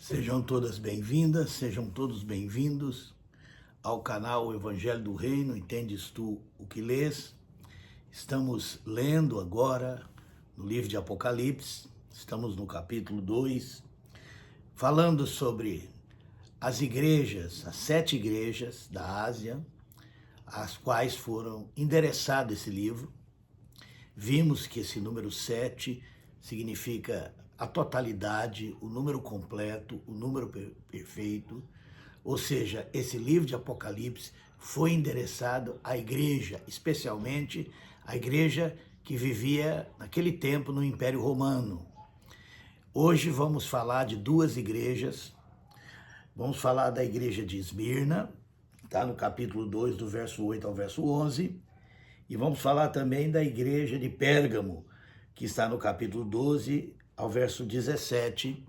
Sejam todas bem-vindas, sejam todos bem-vindos ao canal Evangelho do Reino, Entendes Tu o que Lês? Estamos lendo agora no livro de Apocalipse, estamos no capítulo 2, falando sobre as igrejas, as 7 igrejas da Ásia, às quais foram endereçado esse livro. Vimos que esse número 7 significa a totalidade, o número completo, o número perfeito, ou seja, esse livro de Apocalipse foi endereçado à igreja, especialmente à igreja que vivia naquele tempo no Império Romano. Hoje vamos falar de 2 igrejas, vamos falar da igreja de Esmirna, está no capítulo 2, do verso 8 ao verso 11, e vamos falar também da igreja de Pérgamo, que está no capítulo 12, ao verso 17,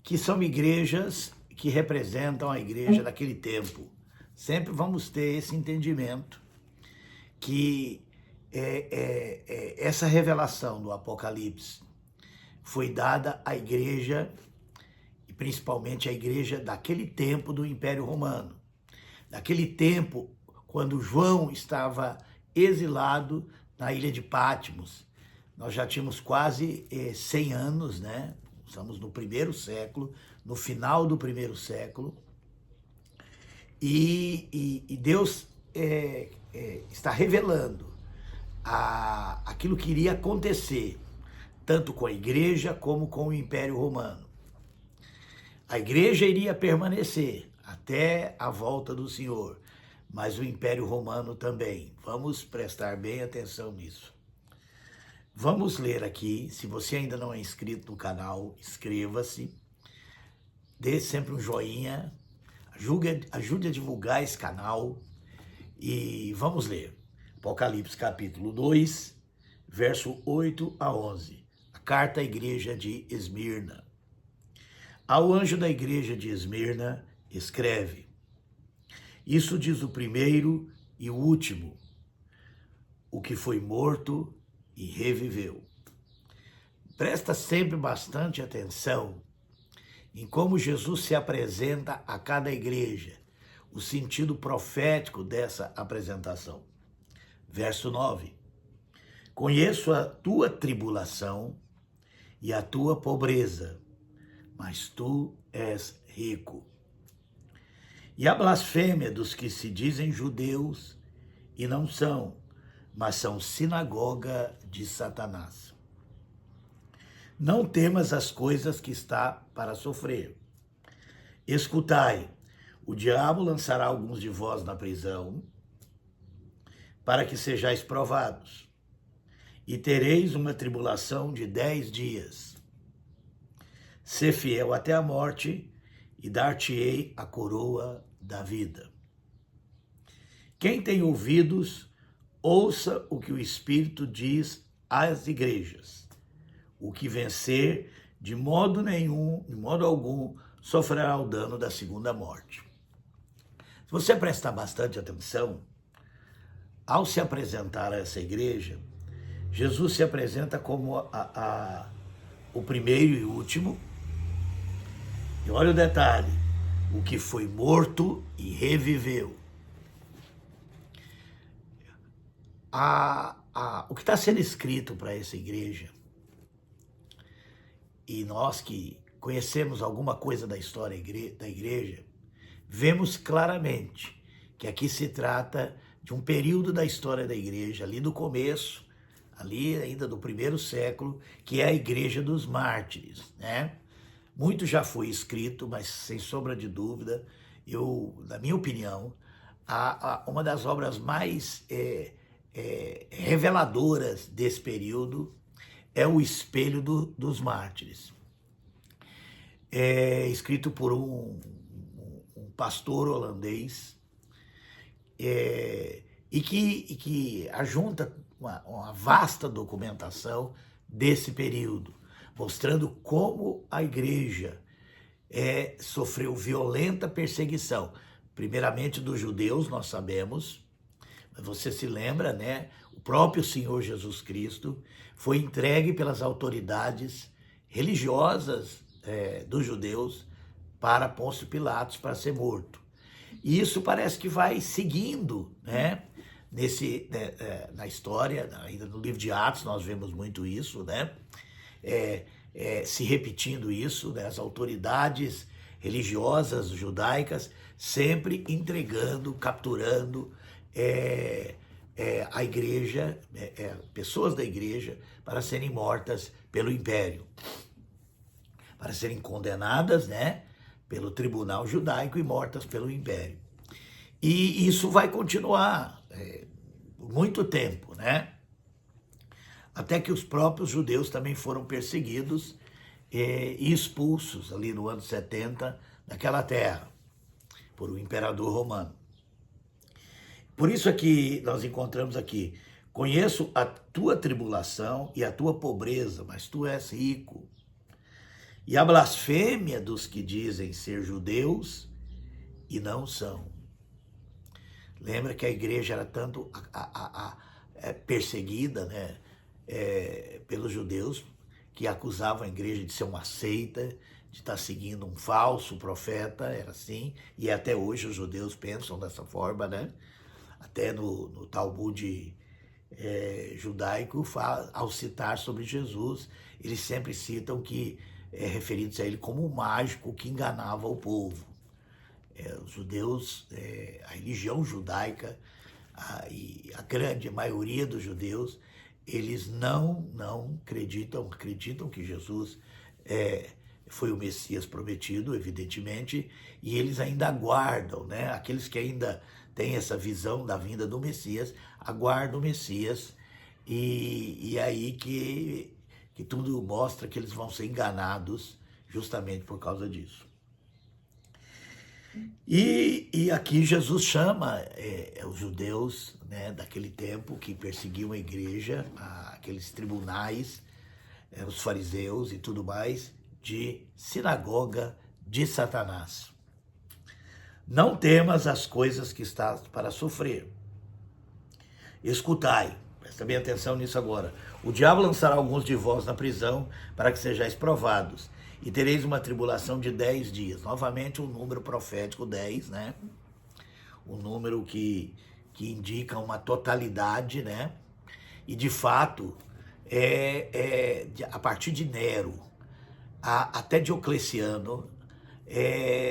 que são igrejas que representam a igreja daquele tempo. Sempre vamos ter esse entendimento que essa revelação do Apocalipse foi dada à igreja, e principalmente à igreja daquele tempo do Império Romano. Daquele tempo, quando João estava exilado na ilha de Patmos. Nós já tínhamos quase 100 anos, né? Estamos no 1º século, no final do 1º século. E Deus está revelando aquilo que iria acontecer, tanto com a igreja como com o Império Romano. A igreja iria permanecer até a volta do Senhor, mas o Império Romano também. Vamos prestar bem atenção nisso. Vamos ler aqui, se você ainda não é inscrito no canal, inscreva-se, dê sempre um joinha, ajude a divulgar esse canal e vamos ler. Apocalipse capítulo 2, verso 8 a 11, a carta à igreja de Esmirna. Ao anjo da igreja de Esmirna, escreve: isso diz o primeiro e o último, o que foi morto e reviveu. Presta sempre bastante atenção em como Jesus se apresenta a cada igreja, o sentido profético dessa apresentação. Verso 9. Conheço a tua tribulação e a tua pobreza, mas tu és rico. E a blasfêmia dos que se dizem judeus e não são, mas são sinagoga de Satanás. Não temas as coisas que está para sofrer. Escutai, o diabo lançará alguns de vós na prisão, para que sejais provados, e tereis uma tribulação de 10 dias. Sê fiel até a morte, e dar-te-ei a coroa da vida. Quem tem ouvidos, ouça o que o Espírito diz às igrejas. O que vencer, de modo algum, sofrerá o dano da segunda morte. Se você prestar bastante atenção, ao se apresentar a essa igreja, Jesus se apresenta como o primeiro e último. E olha o detalhe, o que foi morto e reviveu. O que está sendo escrito para essa igreja, e nós que conhecemos alguma coisa da história da igreja, vemos claramente que aqui se trata de um período da história da igreja, ali do começo, ali ainda do 1º século, que é a igreja dos mártires, né? Muito já foi escrito, mas sem sombra de dúvida, na minha opinião, uma das obras mais reveladoras desse período é o Espelho dos Mártires, escrito por um pastor holandês, e que ajunta uma vasta documentação desse período, mostrando como a igreja sofreu violenta perseguição, primeiramente dos judeus, nós sabemos. Você se lembra, né? O próprio Senhor Jesus Cristo foi entregue pelas autoridades religiosas dos judeus para Pôncio Pilatos para ser morto. E isso parece que vai seguindo, né? Na história, ainda no livro de Atos nós vemos muito isso, né? Se repetindo isso, né? As autoridades religiosas judaicas sempre entregando, capturando a igreja, pessoas da igreja, para serem mortas pelo império, para serem condenadas, né, pelo tribunal judaico e mortas pelo império. E isso vai continuar por muito tempo, né? Até que os próprios judeus também foram perseguidos e expulsos ali no ano 70 daquela terra, por um imperador romano. Por isso é que nós encontramos aqui: conheço a tua tribulação e a tua pobreza, mas tu és rico. E a blasfêmia dos que dizem ser judeus e não são. Lembra que a igreja era tanto perseguida, né, pelos judeus, que acusavam a igreja de ser uma seita, de estar seguindo um falso profeta, era assim, e até hoje os judeus pensam dessa forma, né? Até no Talmud judaico, ao citar sobre Jesus, eles sempre citam que referindo-se a ele como um mágico que enganava o povo. Os judeus, a religião judaica, e a grande maioria dos judeus, eles não acreditam que Jesus foi o Messias prometido, evidentemente, e eles ainda aguardam, né? Aqueles que ainda têm essa visão da vinda do Messias, aguardam o Messias, e aí que tudo mostra que eles vão ser enganados justamente por causa disso. E aqui Jesus chama os judeus, né, daquele tempo que perseguiam a igreja, aqueles tribunais, os fariseus e tudo mais, de sinagoga de Satanás. Não temas as coisas que estás para sofrer. Escutai, presta bem atenção nisso agora. O diabo lançará alguns de vós na prisão para que sejais provados, e tereis uma tribulação de 10 dias. Novamente um número profético 10, né? Um número que indica uma totalidade, né? E de fato, a partir de Nero até Diocleciano,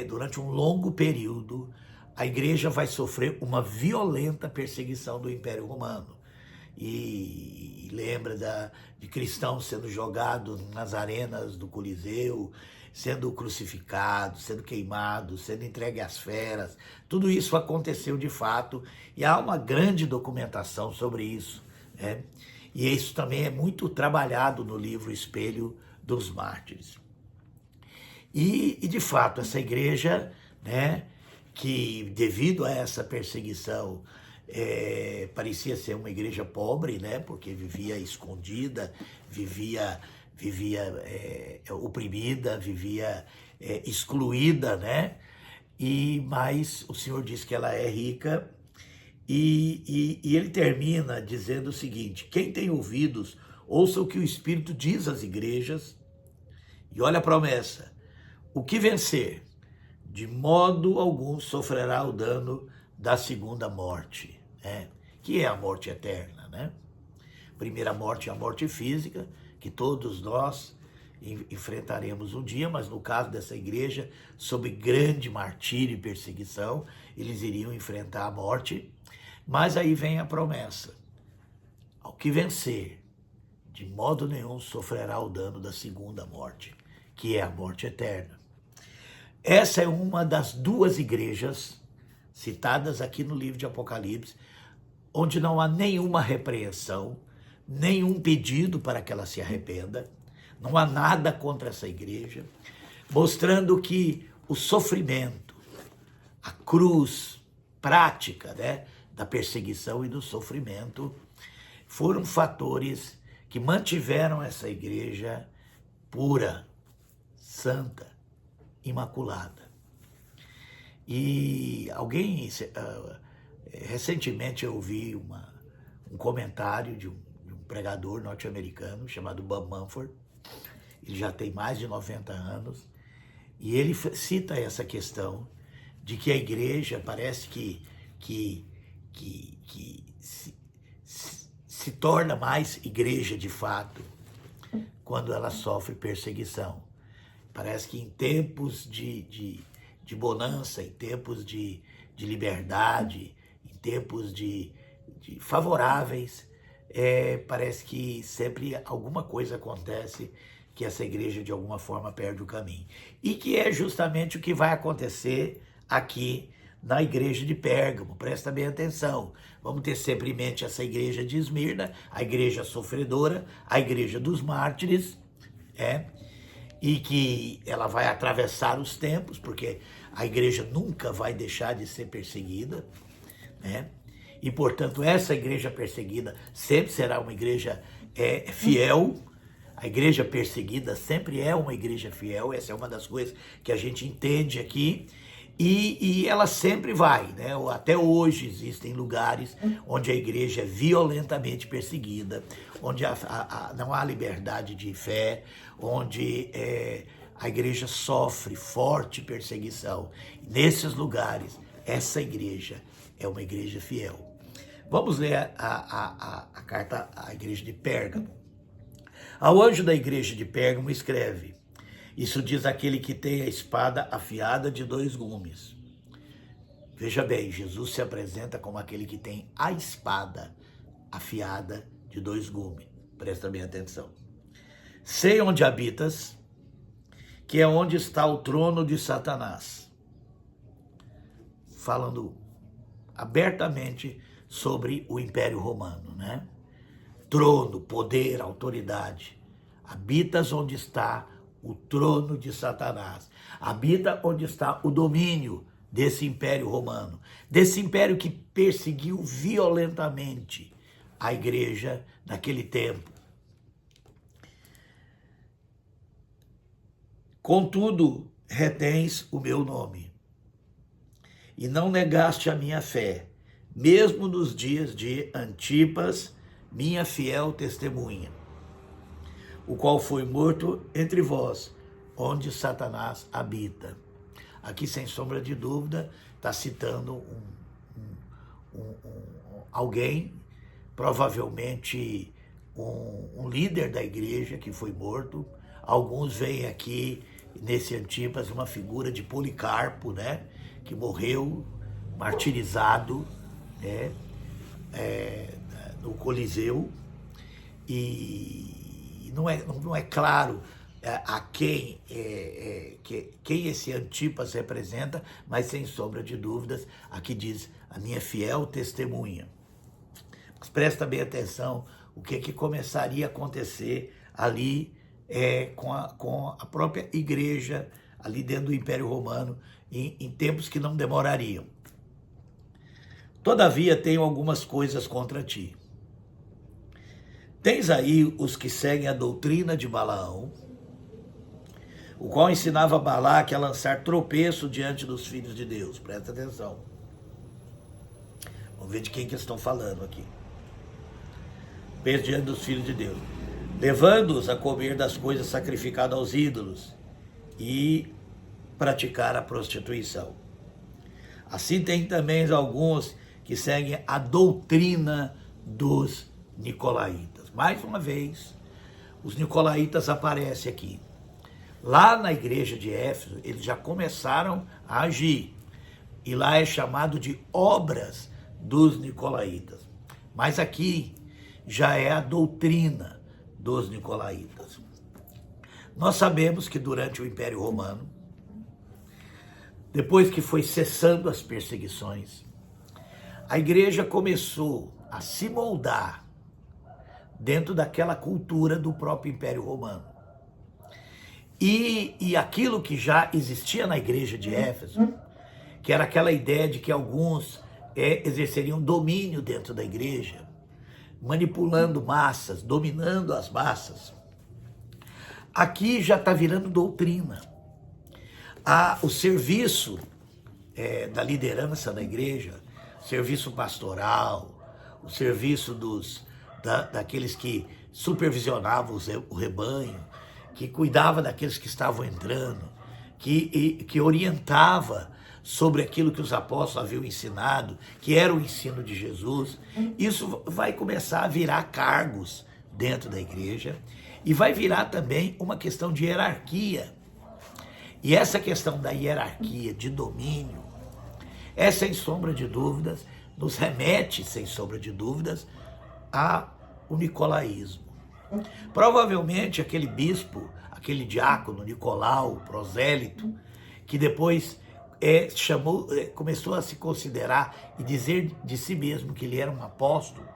durante um longo período, a igreja vai sofrer uma violenta perseguição do Império Romano. E lembra de cristãos sendo jogados nas arenas do Coliseu, sendo crucificados, sendo queimados, sendo entregue às feras. Tudo isso aconteceu de fato, e há uma grande documentação sobre isso, né? E isso também é muito trabalhado no livro Espelho dos Mártires. E de fato, essa igreja, né, que devido a essa perseguição, parecia ser uma igreja pobre, né, porque vivia escondida, vivia oprimida, vivia excluída, né? Mas o Senhor diz que ela é rica, e ele termina dizendo o seguinte: quem tem ouvidos, ouça o que o Espírito diz às igrejas. E olha a promessa: o que vencer, de modo algum sofrerá o dano da segunda morte, né? Que é a morte eterna, né? Primeira morte é a morte física, que todos nós enfrentaremos um dia, mas no caso dessa igreja, sob grande martírio e perseguição, eles iriam enfrentar a morte. Mas aí vem a promessa: ao que vencer, de modo nenhum sofrerá o dano da segunda morte, que é a morte eterna. Essa é uma das duas igrejas citadas aqui no livro de Apocalipse, onde não há nenhuma repreensão, nenhum pedido para que ela se arrependa, não há nada contra essa igreja, mostrando que o sofrimento, a cruz prática, né, da perseguição e do sofrimento, foram fatores que mantiveram essa igreja pura, santa, imaculada. E recentemente eu ouvi um comentário de um pregador norte-americano chamado Bob Mumford. Ele já tem mais de 90 anos, E ele cita essa questão de que a igreja parece que se torna mais igreja de fato quando ela sofre perseguição. Parece que em tempos de bonança, em tempos de liberdade, em tempos de favoráveis, parece que sempre alguma coisa acontece que essa igreja de alguma forma perde o caminho. E que é justamente o que vai acontecer aqui na igreja de Pérgamo. Presta bem atenção. Vamos ter sempre em mente essa igreja de Esmirna, a igreja sofredora, a igreja dos mártires, e que ela vai atravessar os tempos, porque a igreja nunca vai deixar de ser perseguida, e portanto essa igreja perseguida sempre será uma igreja fiel. A igreja perseguida sempre é uma igreja fiel, essa é uma das coisas que a gente entende aqui, e ela sempre vai, Até hoje existem lugares onde a igreja é violentamente perseguida, onde não há liberdade de fé, onde a igreja sofre forte perseguição. Nesses lugares, essa igreja é uma igreja fiel. Vamos ler a carta à igreja de Pérgamo. Ao anjo da igreja de Pérgamo escreve: isso diz aquele que tem a espada afiada de 2 gumes. Veja bem, Jesus se apresenta como aquele que tem a espada afiada de 2 gumes. Presta bem atenção. Sei onde habitas, que é onde está o trono de Satanás. Falando abertamente sobre o Império Romano, Trono, poder, autoridade. Habitas onde está o trono de Satanás. Habita onde está o domínio desse Império Romano. Desse império que perseguiu violentamente a igreja naquele tempo. Contudo, retens o meu nome. E não negaste a minha fé, mesmo nos dias de Antipas, minha fiel testemunha, o qual foi morto entre vós, onde Satanás habita. Aqui, sem sombra de dúvida, está citando alguém, provavelmente um líder da igreja que foi morto. Alguns veem aqui, nesse Antipas, uma figura de Policarpo, que morreu martirizado, no Coliseu, e não é claro a quem esse Antipas representa, mas sem sombra de dúvidas, aqui diz a minha fiel testemunha. Mas presta bem atenção o que começaria a acontecer ali com a própria igreja, ali dentro do Império Romano, em tempos que não demorariam. Todavia tenho algumas coisas contra ti. Tens aí os que seguem a doutrina de Balaão, o qual ensinava Balaque a lançar tropeço diante dos filhos de Deus. Presta atenção. Vamos ver de quem que estão falando aqui. Diante dos filhos de Deus. Levando-os a comer das coisas sacrificadas aos ídolos e praticar a prostituição. Assim tem também alguns que seguem a doutrina dos nicolaítas. Mais uma vez, os nicolaítas aparecem aqui. Lá na igreja de Éfeso, eles já começaram a agir. E lá é chamado de obras dos nicolaítas. Mas aqui já é a doutrina dos nicolaítas. Nós sabemos que durante o Império Romano, depois que foi cessando as perseguições, a igreja começou a se moldar dentro daquela cultura do próprio Império Romano. E aquilo que já existia na igreja de Éfeso, que era aquela ideia de que alguns exerceriam domínio dentro da igreja, manipulando massas, dominando as massas, aqui já está virando doutrina. O serviço da liderança da igreja, o serviço pastoral, o serviço daqueles que supervisionavam o rebanho, que cuidava daqueles que estavam entrando, que orientava sobre aquilo que os apóstolos haviam ensinado, que era o ensino de Jesus. Isso vai começar a virar cargos dentro da igreja e vai virar também uma questão de hierarquia. E essa questão da hierarquia, de domínio, é, sem sombra de dúvidas, nos remete, sem sombra de dúvidas, ao nicolaísmo. Provavelmente aquele bispo, aquele diácono, Nicolau, prosélito, que depois começou a se considerar e dizer de si mesmo que ele era um apóstolo,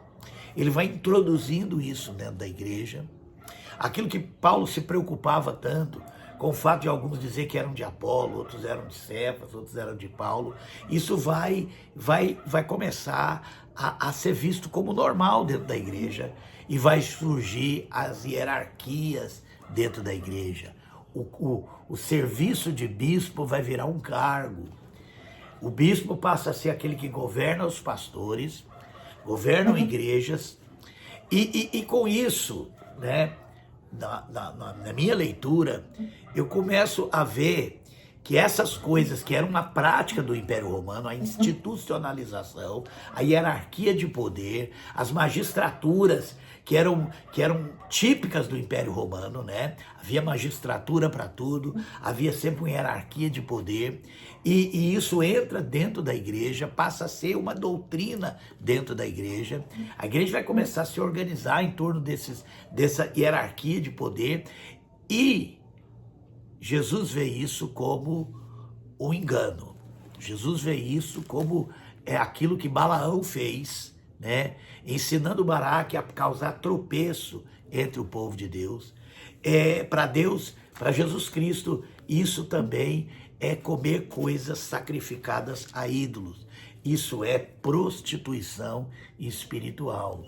ele vai introduzindo isso dentro da igreja. Aquilo que Paulo se preocupava tanto, com o fato de alguns dizer que eram de Apolo, outros eram de Cefas, outros eram de Paulo, isso vai começar a ser visto como normal dentro da igreja e vai surgir as hierarquias dentro da igreja. O serviço de bispo vai virar um cargo. O bispo passa a ser aquele que governa os pastores, governam igrejas, e com isso, né, na minha leitura, eu começo a ver que essas coisas que eram uma prática do Império Romano, a institucionalização, a hierarquia de poder, as magistraturas que eram típicas do Império Romano, né? Havia magistratura para tudo, havia sempre uma hierarquia de poder, e isso entra dentro da igreja, passa a ser uma doutrina dentro da igreja. A igreja vai começar a se organizar em torno dessa hierarquia de poder, e Jesus vê isso como um engano. Jesus vê isso como aquilo que Balaão fez, né? Ensinando Baraque a causar tropeço entre o povo de Deus. Para Deus, para Jesus Cristo, isso também é comer coisas sacrificadas a ídolos. Isso é prostituição espiritual.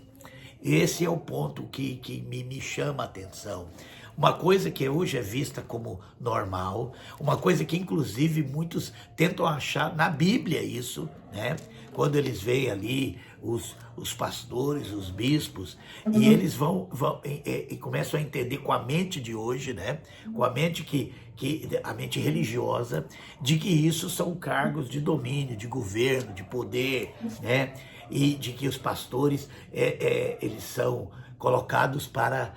Esse é o ponto que me chama a atenção. Uma coisa que hoje é vista como normal, uma coisa que inclusive muitos tentam achar na Bíblia isso, né? Quando eles veem ali os pastores, os bispos, e eles vão e começam a entender com a mente de hoje, né? Com a mente a mente religiosa, de que isso são cargos de domínio, de governo, de poder, né? E de que os pastores eles são colocados para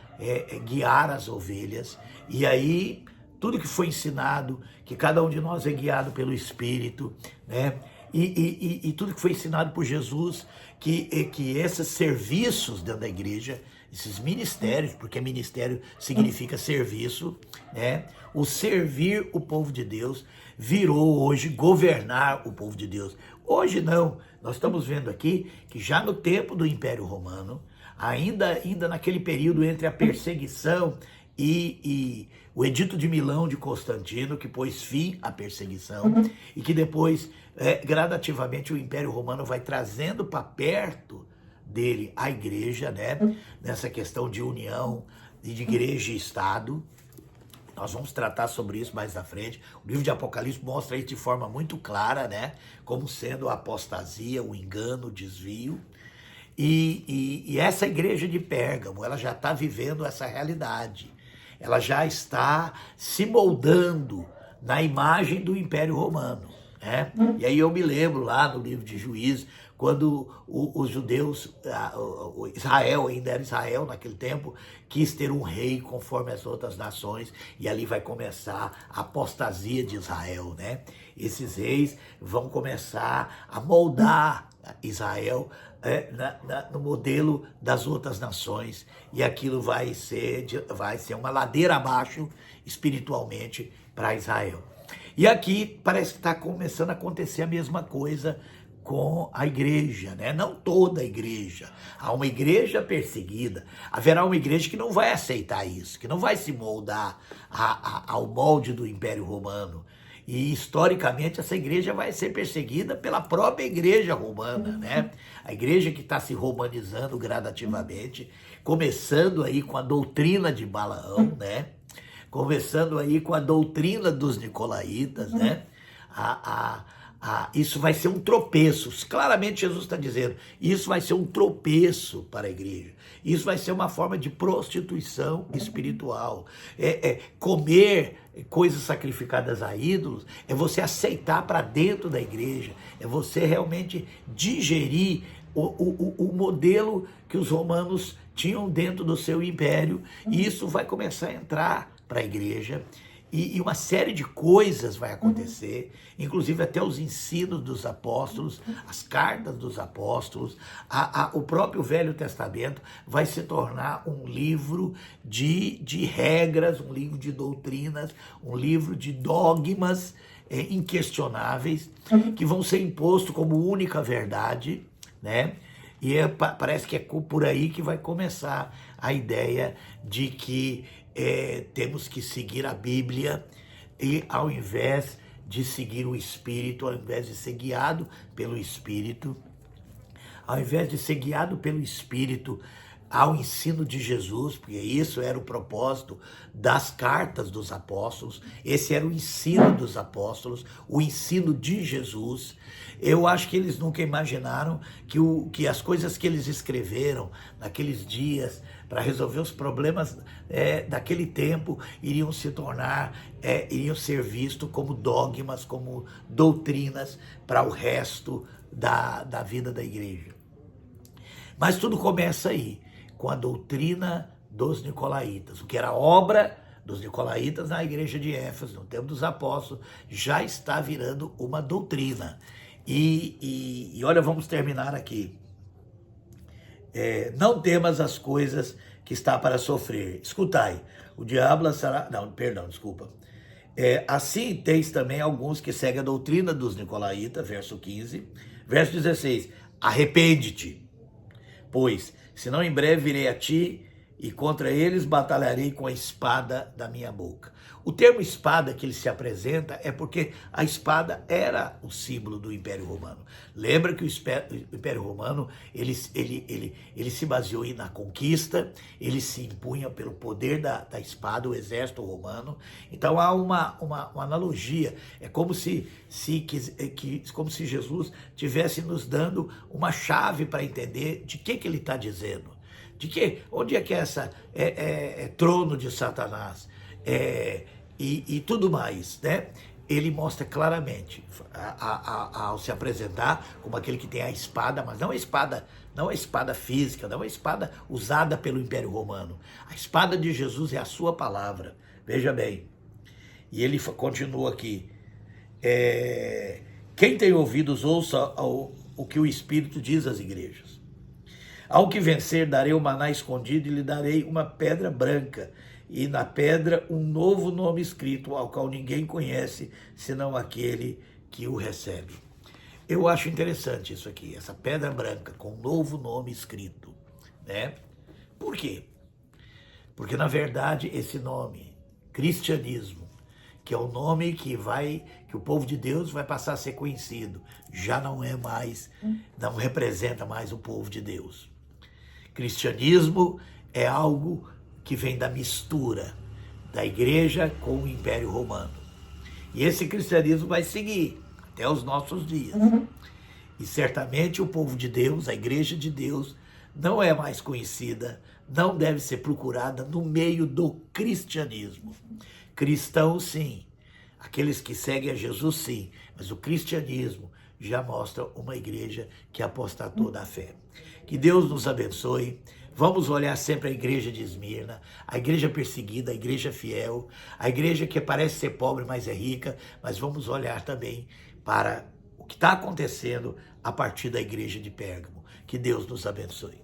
guiar as ovelhas. E aí, tudo que foi ensinado, que cada um de nós é guiado pelo Espírito, né? E tudo que foi ensinado por Jesus, que esses serviços dentro da igreja, esses ministérios, porque ministério significa serviço, né? O servir o povo de Deus virou hoje governar o povo de Deus. Hoje não, nós estamos vendo aqui que já no tempo do Império Romano, ainda naquele período entre a perseguição e o Edito de Milão de Constantino, que pôs fim à perseguição, e que depois, gradativamente, o Império Romano vai trazendo para perto dele a igreja, né? Nessa questão de união de igreja e Estado. Nós vamos tratar sobre isso mais à frente. O livro de Apocalipse mostra isso de forma muito clara, né? Como sendo a apostasia, o engano, o desvio. E essa igreja de Pérgamo, ela já está vivendo essa realidade. Ela já está se moldando na imagem do Império Romano, né? E aí eu me lembro lá no livro de Juízes, quando os judeus, Israel, ainda era Israel naquele tempo, quis ter um rei conforme as outras nações, e ali vai começar a apostasia de Israel, né? Esses reis vão começar a moldar Israel no modelo das outras nações, e aquilo vai ser uma ladeira abaixo espiritualmente para Israel. E aqui parece que está começando a acontecer a mesma coisa com a igreja, né? Não toda a igreja. Há uma igreja perseguida, haverá uma igreja que não vai aceitar isso, que não vai se moldar ao molde do Império Romano. E historicamente essa igreja vai ser perseguida pela própria igreja romana, né? A igreja que está se romanizando gradativamente, começando aí com a doutrina de Balaão, né? Começando aí com a doutrina dos nicolaítas, né? isso vai ser um tropeço. Claramente Jesus está dizendo, isso vai ser um tropeço para a igreja. Isso vai ser uma forma de prostituição espiritual. Comer coisas sacrificadas a ídolos é você aceitar para dentro da igreja, é você realmente digerir o modelo que os romanos tinham dentro do seu império, e isso vai começar a entrar para a igreja. E uma série de coisas vai acontecer, inclusive até os ensinos dos apóstolos, as cartas dos apóstolos, o próprio Velho Testamento vai se tornar um livro de regras, um livro de doutrinas, um livro de dogmas inquestionáveis, que vão ser impostos como única verdade, né? E parece que é por aí que vai começar a ideia de que temos que seguir a Bíblia, e ao invés de seguir o Espírito, ao invés de ser guiado pelo Espírito, ao ensino de Jesus, porque isso era o propósito das cartas dos apóstolos, esse era o ensino dos apóstolos, o ensino de Jesus. Eu acho que eles nunca imaginaram que as coisas que eles escreveram naqueles dias para resolver os problemas daquele tempo iriam ser vistos como dogmas, como doutrinas para o resto da vida da igreja. Mas tudo começa aí, com a doutrina dos nicolaítas. O que era obra dos nicolaítas na igreja de Éfeso, no tempo dos apóstolos, já está virando uma doutrina. E olha, vamos terminar aqui. Não temas as coisas que está para sofrer. Escutai, o diabo lançará... Não, perdão, desculpa. Assim tens também alguns que seguem a doutrina dos nicolaítas, verso 15. Verso 16, arrepende-te, pois, senão em breve virei a ti e contra eles batalharei com a espada da minha boca. O termo espada que ele se apresenta é porque a espada era o símbolo do Império Romano. Lembra que o Império Romano, ele se baseou na conquista, ele se impunha pelo poder da espada, o exército romano. Então há uma analogia, é como se Jesus estivesse nos dando uma chave para entender de que ele está dizendo. Onde é que é trono de Satanás? E tudo mais, né? Ele mostra claramente, ao se apresentar como aquele que tem a espada, mas não a espada física, não a espada usada pelo Império Romano. A espada de Jesus é a sua palavra, veja bem. E ele continua aqui, quem tem ouvidos ouça o que o Espírito diz às igrejas. Ao que vencer, darei o maná escondido e lhe darei uma pedra branca, e na pedra um novo nome escrito, ao qual ninguém conhece, senão aquele que o recebe. Eu acho interessante isso aqui, essa pedra branca com um novo nome escrito, né? Por quê? Porque, na verdade, esse nome, cristianismo, que é o nome que o povo de Deus vai passar a ser conhecido, já não não representa mais o povo de Deus. Cristianismo é algo que vem da mistura da igreja com o Império Romano. E esse cristianismo vai seguir até os nossos dias. E certamente o povo de Deus, a igreja de Deus, não é mais conhecida, não deve ser procurada no meio do cristianismo. Cristãos, sim. Aqueles que seguem a Jesus, sim. Mas o cristianismo já mostra uma igreja que apostatou da fé. Que Deus nos abençoe. Vamos olhar sempre a igreja de Esmirna, a igreja perseguida, a igreja fiel, a igreja que parece ser pobre, mas é rica, mas vamos olhar também para o que está acontecendo a partir da igreja de Pérgamo. Que Deus nos abençoe.